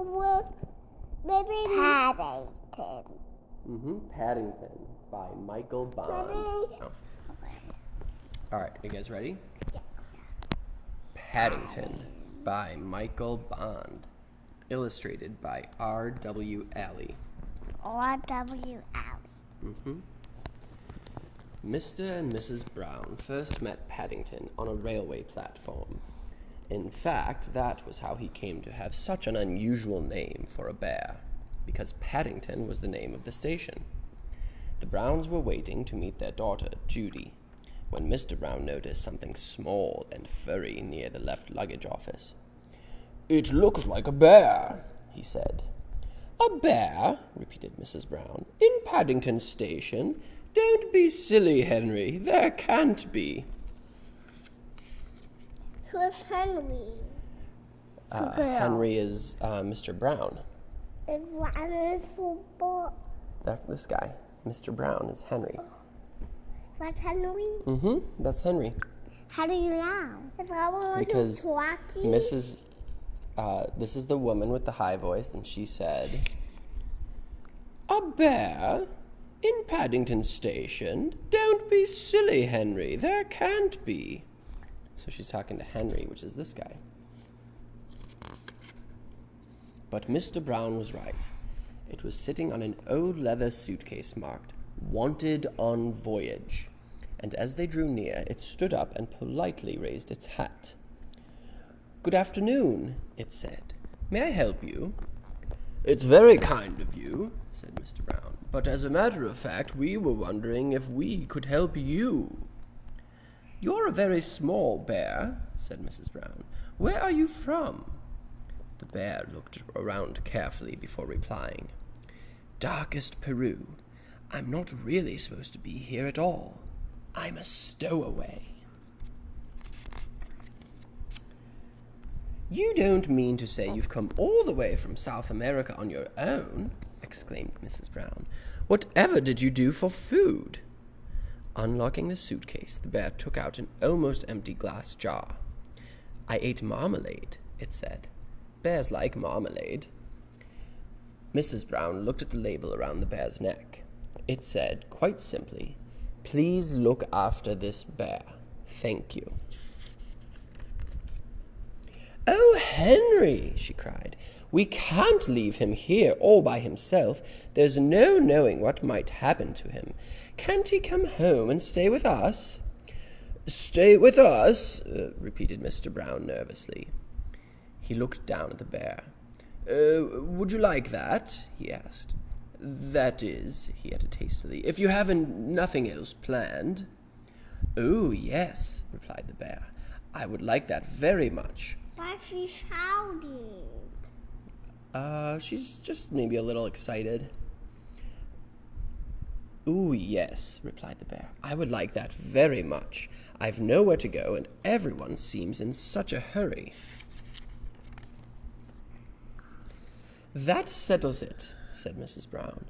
Well, maybe Paddington. Paddington by Michael Bond. Maybe. Oh. All right, you guys ready? Yeah. Paddington by Michael Bond. Illustrated by R.W. Alley. R.W. Alley. Mr. and Mrs. Brown first met Paddington on a railway platform. In fact, that was how he came to have such an unusual name for a bear, because Paddington was the name of the station. The Browns were waiting to meet their daughter, Judy, when Mr. Brown noticed something small and furry near the left luggage office. "It looks like a bear," he said. "A bear?" repeated Mrs. Brown. "In Paddington Station? Don't be silly, Henry. There can't be." Who's Henry? Henry is Mr. Brown. Is Ryan football? This guy, Mr. Brown, is Henry. That's Henry? That's Henry. How do you know? Because Mrs. This is the woman with the high voice, and she said, "A bear? In Paddington Station? Don't be silly, Henry. There can't be." So she's talking to Henry, which is this guy. But Mr. Brown was right. It was sitting on an old leather suitcase marked "Wanted on Voyage," and as they drew near, it stood up and politely raised its hat. "Good afternoon," it said. "May I help you?" "It's very kind of you," said Mr. Brown, "but as a matter of fact, we were wondering if we could help you." "You're a very small bear," said Mrs. Brown. "Where are you from?" The bear looked around carefully before replying. "Darkest Peru. I'm not really supposed to be here at all. I'm a stowaway." "You don't mean to say you've come all the way from South America on your own?" exclaimed Mrs. Brown. "Whatever did you do for food?" Unlocking the suitcase, the bear took out an almost empty glass jar. "I ate marmalade," it said. "Bears like marmalade." Mrs. Brown looked at the label around the bear's neck. It said, quite simply, "Please look after this bear. Thank you." "Oh, Henry," she cried, "we can't leave him here all by himself. There's no knowing what might happen to him. Can't he come home and stay with us?" "Stay with us?" repeated Mr. Brown nervously. He looked down at the bear. "Would you like that?" he asked. "That is," he added hastily, "if you haven't nothing else planned." "Oh, yes," replied the bear. "I would like that very much." Why's she shouting? She's just maybe a little excited. "Ooh, yes," replied the bear. "I would like that very much. I've nowhere to go, and everyone seems in such a hurry." "That settles it," said Mrs. Brown.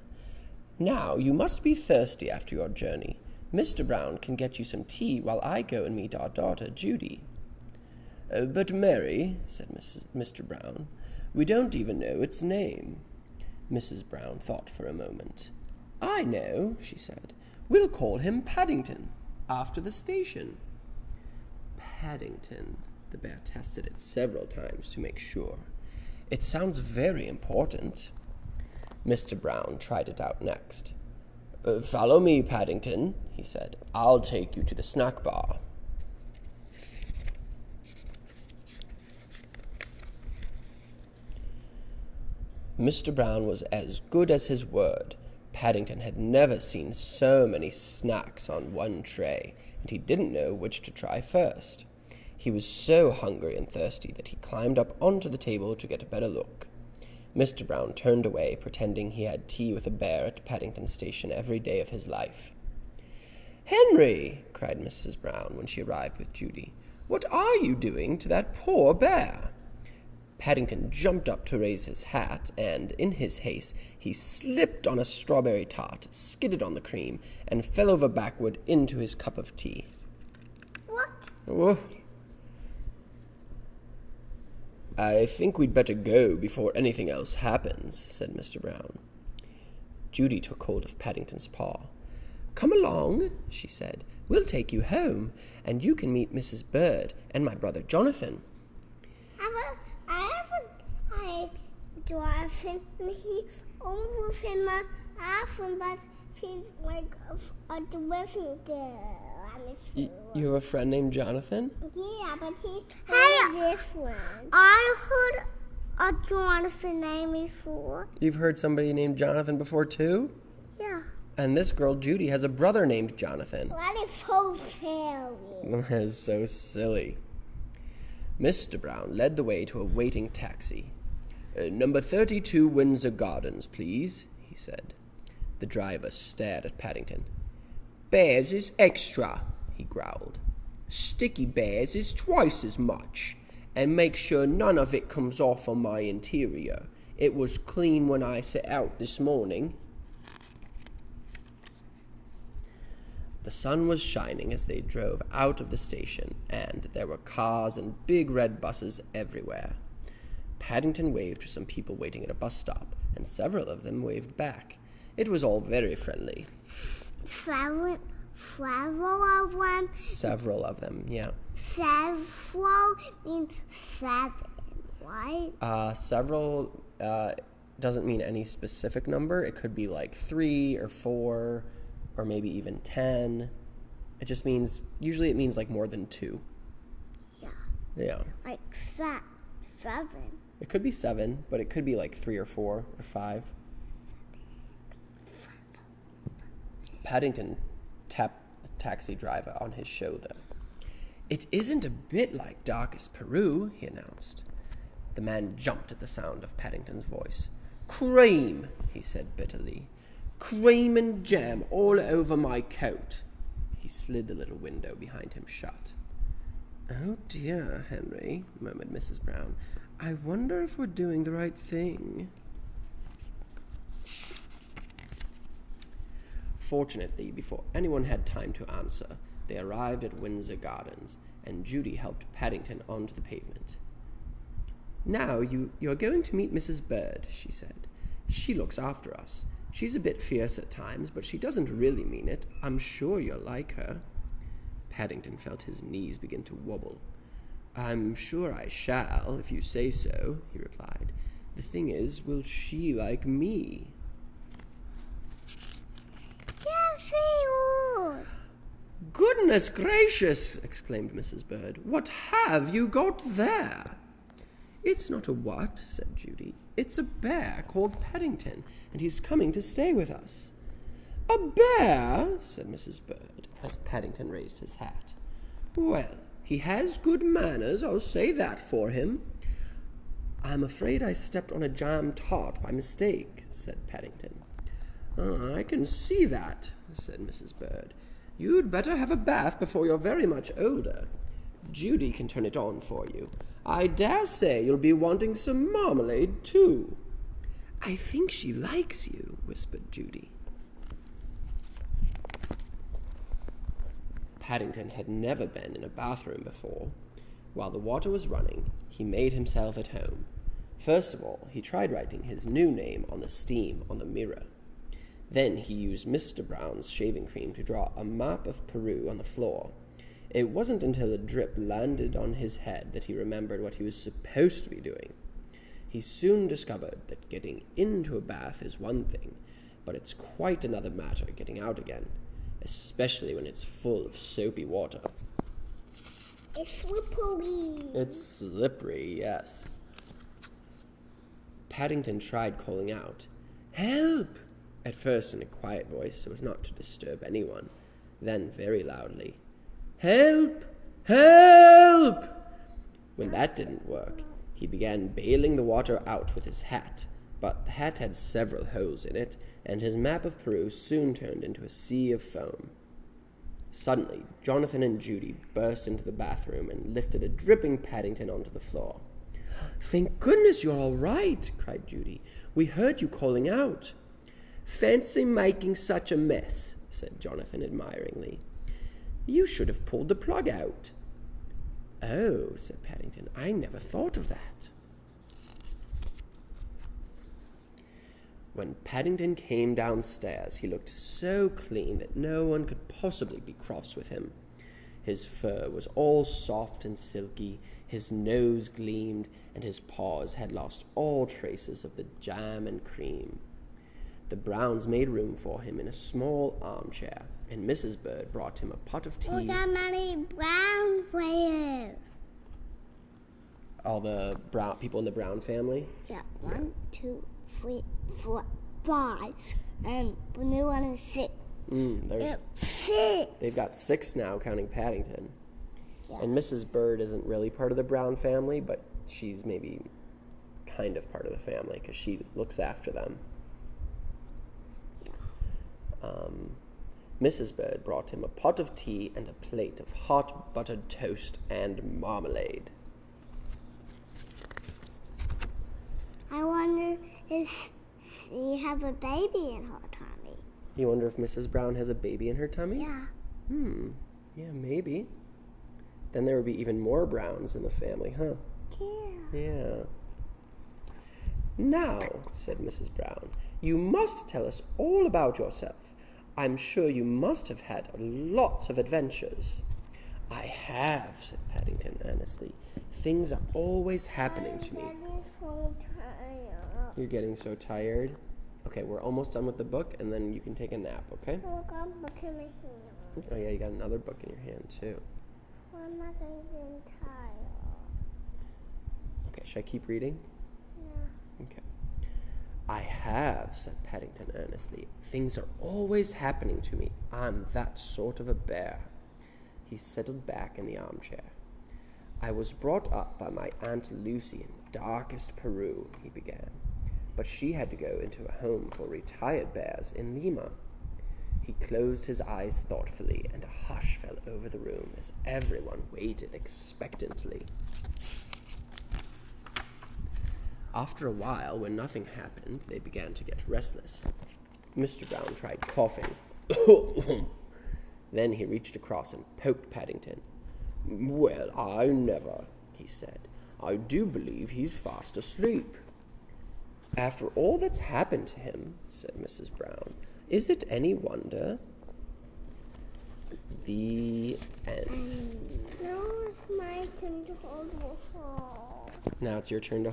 "Now, you must be thirsty after your journey. Mr. Brown can get you some tea while I go and meet our daughter, Judy." "But Mary," said Mr. Brown, "we don't even know its name." Mrs. Brown thought for a moment. "I know," she said. "We'll call him Paddington, after the station." Paddington. The bear tested it several times to make sure. "It sounds very important." Mr. Brown tried it out next. "Follow me, Paddington," he said. "I'll take you to the snack bar." Mr. Brown was as good as his word. Paddington had never seen so many snacks on one tray, and he didn't know which to try first. He was so hungry and thirsty that he climbed up onto the table to get a better look. Mr. Brown turned away, pretending he had tea with a bear at Paddington Station every day of his life. "Henry!" cried Mrs. Brown when she arrived with Judy. "What are you doing to that poor bear?" Paddington jumped up to raise his hat, and, in his haste, he slipped on a strawberry tart, skidded on the cream, and fell over backward into his cup of tea. What? Whoa. I think we'd better go before anything else happens, said Mr. Brown. Judy took hold of Paddington's paw. Come along, she said. We'll take you home, and you can meet Mrs. Bird and my brother Jonathan. I have a dolphin. He's over him often, but he's like a dolphin girl. You have a friend named Jonathan? Yeah, but he's very different. I heard a Jonathan name before. You've heard somebody named Jonathan before, too? Yeah. And this girl, Judy, has a brother named Jonathan. That is so silly. That is so silly. Mr. Brown led the way to a waiting taxi. Number 32 Windsor Gardens, please, he said. The driver stared at Paddington. Bears is extra, he growled. Sticky bears is twice as much. And make sure none of it comes off on my interior. It was clean when I set out this morning. The sun was shining as they drove out of the station, and there were cars and big red buses everywhere. Paddington waved to some people waiting at a bus stop, and several of them waved back. It was all very friendly. Several of them? Several of them, yeah. Several means 7, right? Several doesn't mean any specific number. It could be like 3 or 4 or maybe even 10. It just means, usually it means like more than 2. Yeah. Yeah. Like 7. It could be 7, but it could be like 3 or 4 or 5. Paddington tapped the taxi driver on his shoulder. It isn't a bit like Darkest Peru, he announced. The man jumped at the sound of Paddington's voice. Cream, he said bitterly. Cream and jam all over my coat. He slid the little window behind him shut. Oh dear, Henry, murmured Mrs. Brown. I wonder if we're doing the right thing. Fortunately, before anyone had time to answer, they arrived at Windsor Gardens, and Judy helped Paddington onto the pavement. Now you're going to meet Mrs. Bird, she said. She looks after us. She's a bit fierce at times, but she doesn't really mean it. I'm sure you'll like her. Paddington felt his knees begin to wobble. I'm sure I shall, if you say so, he replied. The thing is, will she like me? Yes, she would. Goodness gracious, exclaimed Mrs. Bird. What have you got there? It's not a what, said Judy. It's a bear called Paddington, and he's coming to stay with us. A bear, said Mrs. Bird, as Paddington raised his hat. Well, he has good manners, I'll say that for him. I'm afraid I stepped on a jam tart by mistake, said Paddington. Oh, I can see that, said Mrs. Bird. You'd better have a bath before you're very much older. Judy can turn it on for you. I dare say you'll be wanting some marmalade, too. I think she likes you, whispered Judy. Paddington had never been in a bathroom before. While the water was running, he made himself at home. First of all, he tried writing his new name on the steam on the mirror. Then he used Mr. Brown's shaving cream to draw a map of Peru on the floor. It wasn't until a drip landed on his head that he remembered what he was supposed to be doing. He soon discovered that getting into a bath is one thing, but it's quite another matter getting out again, especially when it's full of soapy water. It's slippery. It's slippery, yes. Paddington tried calling out, "Help!" At first in a quiet voice so as not to disturb anyone, then very loudly, "Help! Help!" When that didn't work, he began bailing the water out with his hat, but the hat had several holes in it, and his map of Peru soon turned into a sea of foam. Suddenly, Jonathan and Judy burst into the bathroom and lifted a dripping Paddington onto the floor. "Thank goodness you're all right," cried Judy. "We heard you calling out." "Fancy making such a mess," said Jonathan admiringly. "You should have pulled the plug out." "Oh," said Paddington, "I never thought of that." When Paddington came downstairs, he looked so clean that no one could possibly be cross with him. His fur was all soft and silky, his nose gleamed, and his paws had lost all traces of the jam and cream. The Browns made room for him in a small armchair, and Mrs. Bird brought him a pot of tea. Look how many Browns there. All the people in the Brown family? Yeah, 1, 2, 3, 4, 5, and the new one is 6. There's 6. They've got 6 now, counting Paddington. Yeah. And Mrs. Bird isn't really part of the Brown family, but she's maybe kind of part of the family because she looks after them. Mrs. Bird brought him a pot of tea and a plate of hot buttered toast and marmalade. I wonder if she have a baby in her tummy. You wonder if Mrs. Brown has a baby in her tummy? Yeah. Yeah, maybe. Then there would be even more Browns in the family, huh? Yeah. Now, said Mrs. Brown, you must tell us all about yourself. I'm sure you must have had lots of adventures. I have, said Paddington earnestly. Things are always happening to me. You're getting so tired? Okay, we're almost done with the book, and then you can take a nap, okay? Oh, I got a book in my hand. Oh, yeah, you got another book in your hand, too. I'm not getting tired. Okay, should I keep reading? No. Okay. I have, said Paddington earnestly. Things are always happening to me. I'm that sort of a bear. He settled back in the armchair. I was brought up by my Aunt Lucy in Darkest Peru, he began. But she had to go into a home for retired bears in Lima. He closed his eyes thoughtfully, and a hush fell over the room as everyone waited expectantly. After a while, when nothing happened, they began to get restless. Mr. Brown tried coughing. Then he reached across and poked Paddington. Well, I never, he said. I do believe he's fast asleep. After all that's happened to him, said Mrs. Brown, is it any wonder? The end. Now it's my turn to hold the phone. Now it's your turn to